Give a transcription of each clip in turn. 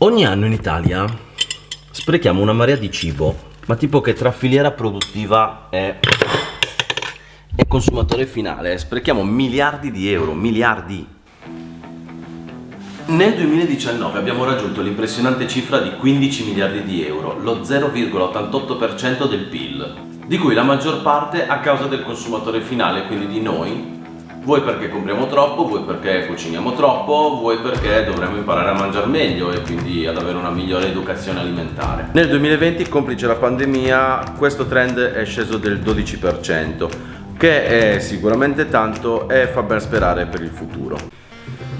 Ogni anno in Italia sprechiamo una marea di cibo, ma tipo che tra filiera produttiva e consumatore finale sprechiamo miliardi di euro, miliardi. Nel 2019 abbiamo raggiunto l'impressionante cifra di 15 miliardi di euro, lo 0,88% del PIL, di cui la maggior parte a causa del consumatore finale, quindi di noi. Vuoi perché compriamo troppo, vuoi perché cuciniamo troppo, vuoi perché dovremmo imparare a mangiare meglio e quindi ad avere una migliore educazione alimentare. Nel 2020, complice la pandemia, questo trend è sceso del 12%, che è sicuramente tanto e fa ben sperare per il futuro.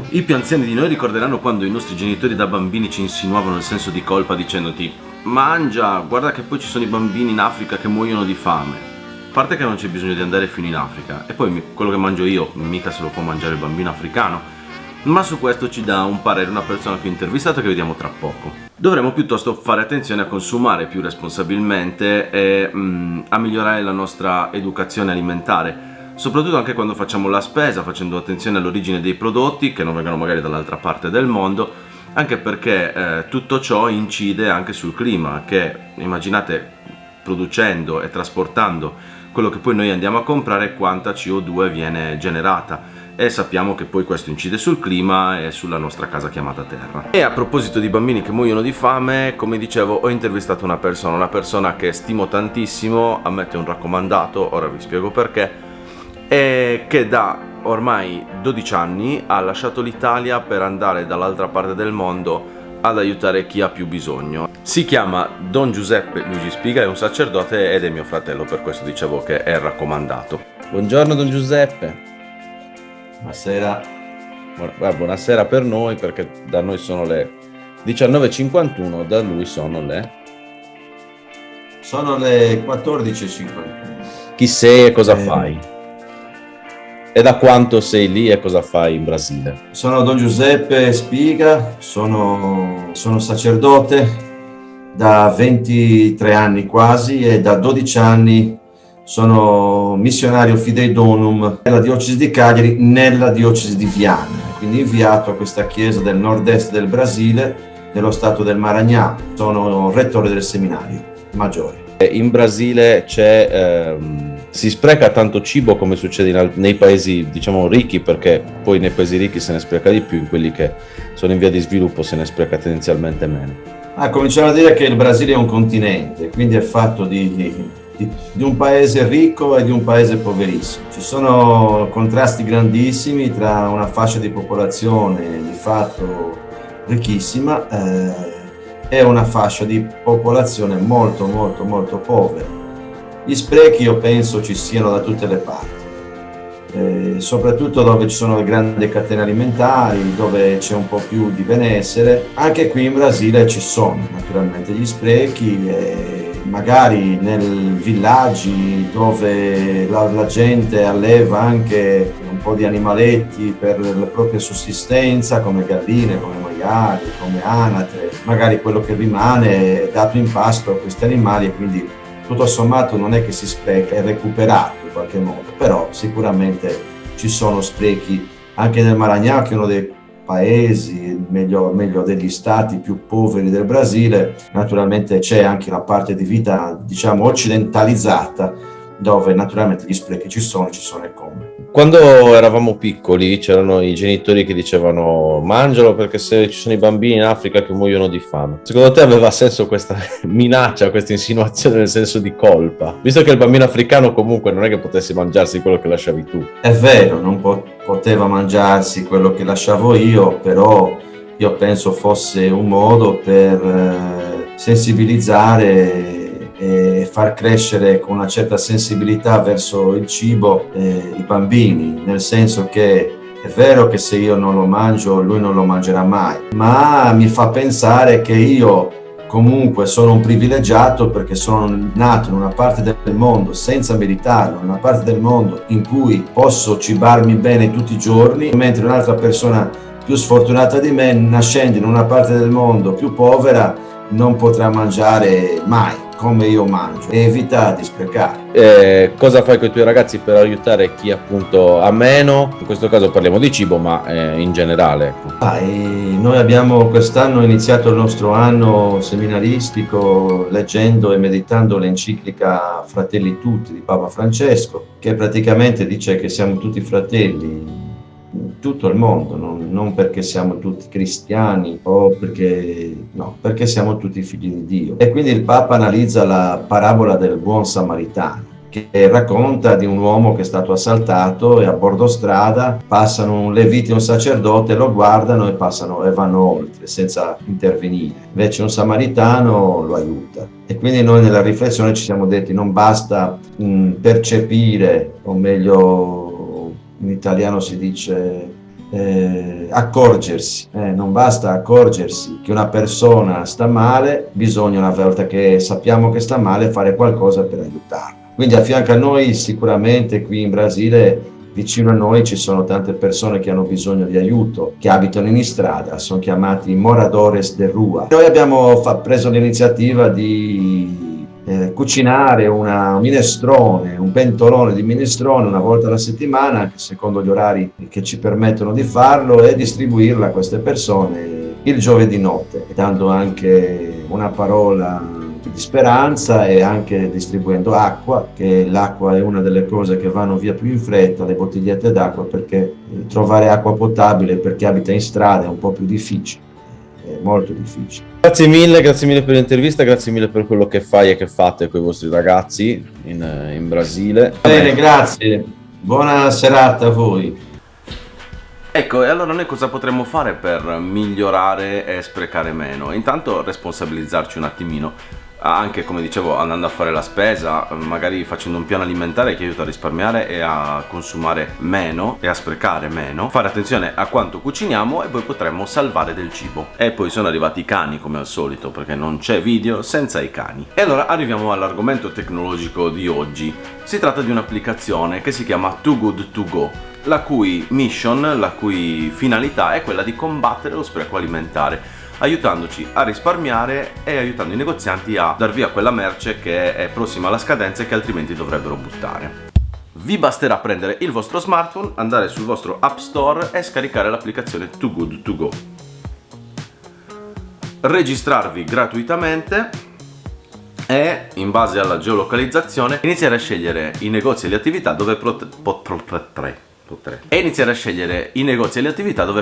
I più anziani di noi ricorderanno quando i nostri genitori da bambini ci insinuavano il senso di colpa dicendoti: mangia, guarda che poi ci sono i bambini in Africa che muoiono di fame. A parte che non c'è bisogno di andare fino in Africa, e poi quello che mangio io mica se lo può mangiare il bambino africano, ma su questo ci dà un parere una persona che ho intervistato che vediamo tra poco. Dovremmo piuttosto fare attenzione a consumare più responsabilmente e a migliorare la nostra educazione alimentare, soprattutto anche quando facciamo la spesa, facendo attenzione all'origine dei prodotti che non vengono magari dall'altra parte del mondo, anche perché tutto ciò incide anche sul clima, che immaginate producendo e trasportando quello che poi noi andiamo a comprare, quanta CO2 viene generata, e sappiamo che poi questo incide sul clima e sulla nostra casa chiamata terra. E a proposito di bambini che muoiono di fame, come dicevo, ho intervistato una persona che stimo tantissimo, ammette un raccomandato, ora vi spiego perché, e che da ormai 12 anni ha lasciato l'Italia per andare dall'altra parte del mondo ad aiutare chi ha più bisogno. Si chiama Don Giuseppe Luigi Spiga, è un sacerdote ed è mio fratello, per questo dicevo che è raccomandato. Buongiorno Don Giuseppe. Buonasera. Buonasera per noi, perché da noi sono le 19:51, da lui sono le 14:51. Chi sei e cosa fai? E da quanto sei lì e cosa fai in Brasile? Sono Don Giuseppe Spiga, sono sacerdote da 23 anni quasi e da 12 anni sono missionario Fidei Donum nella diocesi di Cagliari, nella diocesi di Viana, quindi inviato a questa chiesa del nord-est del Brasile, nello stato del Maranhão. Sono rettore del seminario maggiore. In Brasile si spreca tanto cibo come succede nei paesi, diciamo, ricchi, perché poi nei paesi ricchi se ne spreca di più, in quelli che sono in via di sviluppo se ne spreca tendenzialmente meno. Cominciamo a dire che il Brasile è un continente, quindi è fatto di un paese ricco e di un paese poverissimo. Ci sono contrasti grandissimi tra una fascia di popolazione di fatto ricchissima e una fascia di popolazione molto molto molto povera. Gli sprechi io penso ci siano da tutte le parti, soprattutto dove ci sono le grandi catene alimentari, dove c'è un po' più di benessere. Anche qui in Brasile ci sono naturalmente gli sprechi, magari nei villaggi dove la gente alleva anche un po' di animaletti per la propria sussistenza, come galline, come maiali, come anatre. Magari quello che rimane è dato in pasto a questi animali e quindi tutto sommato non è che si spreca, è recuperato in qualche modo, però sicuramente ci sono sprechi anche nel Maranhão, che è uno dei paesi, meglio degli stati più poveri del Brasile. Naturalmente c'è anche la parte di vita, diciamo, occidentalizzata, dove naturalmente gli sprechi ci sono e come. Quando eravamo piccoli c'erano i genitori che dicevano: mangialo perché se ci sono i bambini in Africa che muoiono di fame. Secondo te aveva senso questa minaccia, questa insinuazione nel senso di colpa? Visto che il bambino africano comunque non è che potesse mangiarsi quello che lasciavi tu. È vero, non poteva mangiarsi quello che lasciavo io, però io penso fosse un modo per sensibilizzare e far crescere con una certa sensibilità verso il cibo i bambini, nel senso che è vero che se io non lo mangio lui non lo mangerà mai, ma mi fa pensare che io comunque sono un privilegiato perché sono nato in una parte del mondo senza meritarlo, in una parte del mondo in cui posso cibarmi bene tutti i giorni, mentre un'altra persona più sfortunata di me, nascendo in una parte del mondo più povera, non potrà mangiare mai. come io mangio e evita di sprecare. Cosa fai con i tuoi ragazzi per aiutare chi appunto ha meno? In questo caso parliamo di cibo, ma in generale, ecco. Noi abbiamo quest'anno iniziato il nostro anno seminaristico leggendo e meditando l'enciclica Fratelli Tutti di Papa Francesco, che praticamente dice che siamo tutti fratelli in tutto il mondo, non perché siamo tutti cristiani o perché siamo tutti figli di Dio. E quindi il Papa analizza la parabola del buon samaritano, che racconta di un uomo che è stato assaltato e a bordo strada passano un levite e un sacerdote, lo guardano e vanno oltre senza intervenire. Invece un samaritano lo aiuta. E quindi noi nella riflessione ci siamo detti non basta percepire, o meglio in italiano si dice accorgersi, non basta accorgersi che una persona sta male, bisogna, una volta che sappiamo che sta male, fare qualcosa per aiutarla. Quindi a fianco a noi, sicuramente qui in Brasile, vicino a noi ci sono tante persone che hanno bisogno di aiuto, che abitano in strada, sono chiamati moradores de rua. Noi abbiamo preso l'iniziativa di cucinare un minestrone, un pentolone di minestrone una volta alla settimana, secondo gli orari che ci permettono di farlo, e distribuirla a queste persone il giovedì notte, dando anche una parola di speranza e anche distribuendo acqua, che l'acqua è una delle cose che vanno via più in fretta, le bottigliette d'acqua, perché trovare acqua potabile per chi abita in strada è un po' più difficile, è molto difficile. Grazie mille per l'intervista, grazie mille per quello che fai e che fate con i vostri ragazzi in Brasile. Bene, grazie, buona serata a voi. Ecco, e allora noi cosa potremmo fare per migliorare e sprecare meno? Intanto responsabilizzarci un attimino, anche come dicevo andando a fare la spesa, magari facendo un piano alimentare che aiuta a risparmiare e a consumare meno e a sprecare meno, fare attenzione a quanto cuciniamo e poi potremmo salvare del cibo. E poi sono arrivati i cani come al solito, perché non c'è video senza i cani. E allora arriviamo all'argomento tecnologico di oggi. Si tratta di un'applicazione che si chiama Too Good To Go, la cui mission, la cui finalità è quella di combattere lo spreco alimentare, aiutandoci a risparmiare e aiutando i negozianti a dar via quella merce che è prossima alla scadenza e che altrimenti dovrebbero buttare. Vi basterà prendere il vostro smartphone, andare sul vostro App Store e scaricare l'applicazione Too Good To Go. Registrarvi gratuitamente e, in base alla geolocalizzazione, iniziare a scegliere i negozi e le attività dove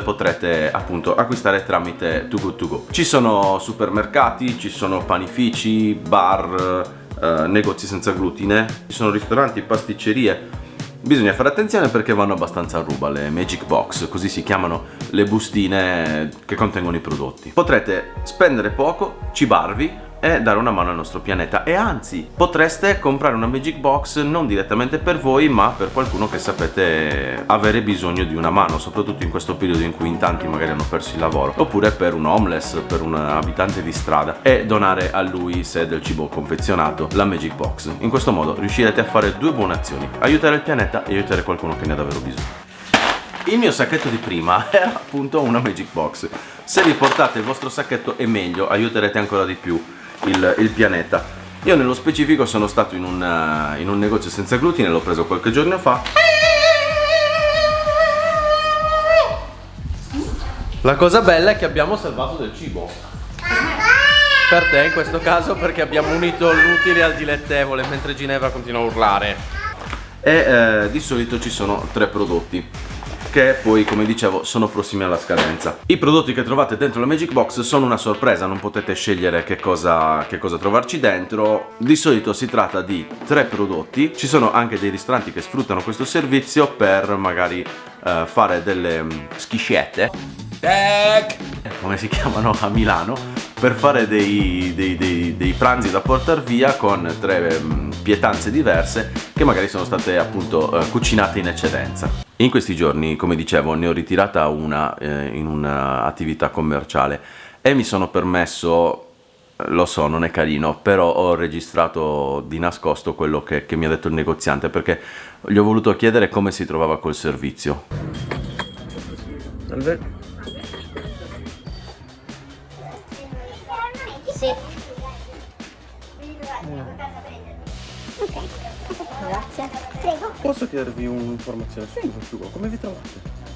potrete appunto acquistare tramite Too Good To Go. Ci sono supermercati, ci sono panifici, bar, negozi senza glutine, ci sono ristoranti, pasticcerie. Bisogna fare attenzione perché vanno abbastanza a ruba le Magic Box, così si chiamano le bustine che contengono i prodotti. Potrete spendere poco, cibarvi e dare una mano al nostro pianeta, e anzi potreste comprare una Magic Box non direttamente per voi ma per qualcuno che sapete avere bisogno di una mano, soprattutto in questo periodo in cui in tanti magari hanno perso il lavoro, oppure per un homeless, per un abitante di strada, e donare a lui, se è del cibo confezionato, la Magic Box. In questo modo riuscirete a fare due buone azioni: aiutare il pianeta e aiutare qualcuno che ne ha davvero bisogno. Il mio sacchetto di prima era appunto una Magic Box. Se vi portate il vostro sacchetto è meglio, aiuterete ancora di più il pianeta. Io nello specifico sono stato in un negozio senza glutine, l'ho preso qualche giorno fa. La cosa bella è che abbiamo salvato del cibo. Per te in questo caso, perché abbiamo unito l'utile al dilettevole mentre Ginevra continua a urlare. E di solito ci sono 3 prodotti che poi, come dicevo, sono prossimi alla scadenza. I prodotti che trovate dentro la Magic Box sono una sorpresa, non potete scegliere che cosa trovarci dentro. Di solito si tratta di 3 prodotti. Ci sono anche dei ristoranti che sfruttano questo servizio per magari fare delle schiscette, come si chiamano a Milano, per fare dei pranzi da portar via con 3 pietanze diverse che magari sono state appunto cucinate in eccedenza. In questi giorni, come dicevo, ne ho ritirata una in un'attività commerciale e mi sono permesso, lo so, non è carino, però ho registrato di nascosto quello che mi ha detto il negoziante, perché gli ho voluto chiedere come si trovava col servizio. Sì. Ok, grazie. Prego. Posso chiedervi un'informazione su Tugo? Come vi trovate?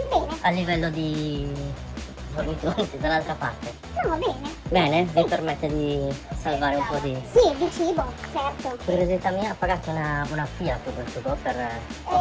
Bene. A livello di fornitori dall'altra parte. No, bene. Bene, vi permette di salvare un po' di... Sì, di cibo, certo. Curiosità mia, ha pagato una FIA per o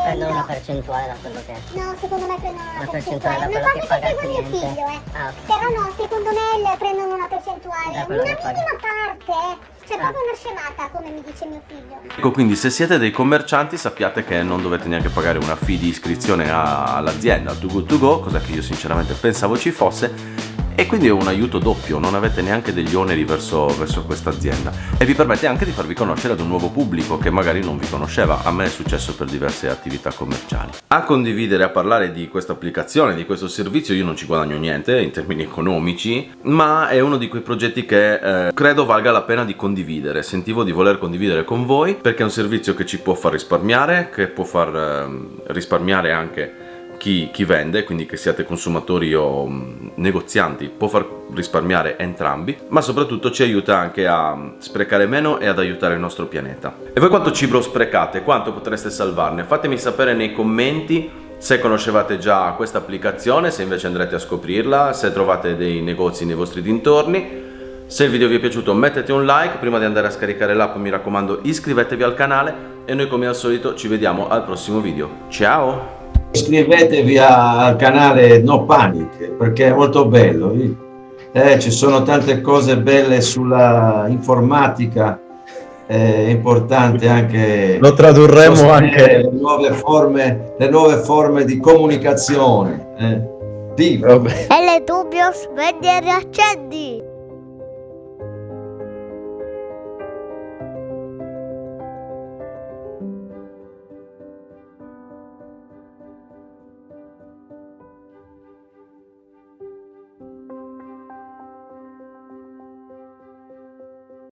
prendono una percentuale da quello che... No, secondo me prendono una percentuale da Non quello che quando paga il segue mio cliente. figlio, Ah, ok. Però no, secondo me prendono una percentuale. Da Una quello che minima paga. parte. Cioè proprio una scemata, come mi dice mio figlio. Ecco, quindi se siete dei commercianti sappiate che non dovete neanche pagare una fee di iscrizione all'azienda, Too Good To Go, cosa che io sinceramente pensavo ci fosse. E quindi è un aiuto doppio, non avete neanche degli oneri verso questa azienda e vi permette anche di farvi conoscere ad un nuovo pubblico che magari non vi conosceva. A me è successo per diverse attività commerciali. A condividere, a parlare di questa applicazione, di questo servizio, io non ci guadagno niente in termini economici, ma è uno di quei progetti che credo valga la pena di condividere. Sentivo di voler condividere con voi perché è un servizio che ci può far risparmiare, che può far risparmiare anche chi vende, quindi che siate consumatori o negozianti, può far risparmiare entrambi, ma soprattutto ci aiuta anche a sprecare meno e ad aiutare il nostro pianeta. E voi quanto cibo sprecate? Quanto potreste salvarne? Fatemi sapere nei commenti se conoscevate già questa applicazione, se invece andrete a scoprirla, se trovate dei negozi nei vostri dintorni. Se il video vi è piaciuto mettete un like, prima di andare a scaricare l'app mi raccomando iscrivetevi al canale e noi come al solito ci vediamo al prossimo video. Ciao! Iscrivetevi al canale No Panic perché è molto bello. Ci sono tante cose belle sulla informatica, è importante anche Lo tradurremo anche. le nuove forme di comunicazione. Viva! Vabbè. E le dubbio, spegni e riaccendi.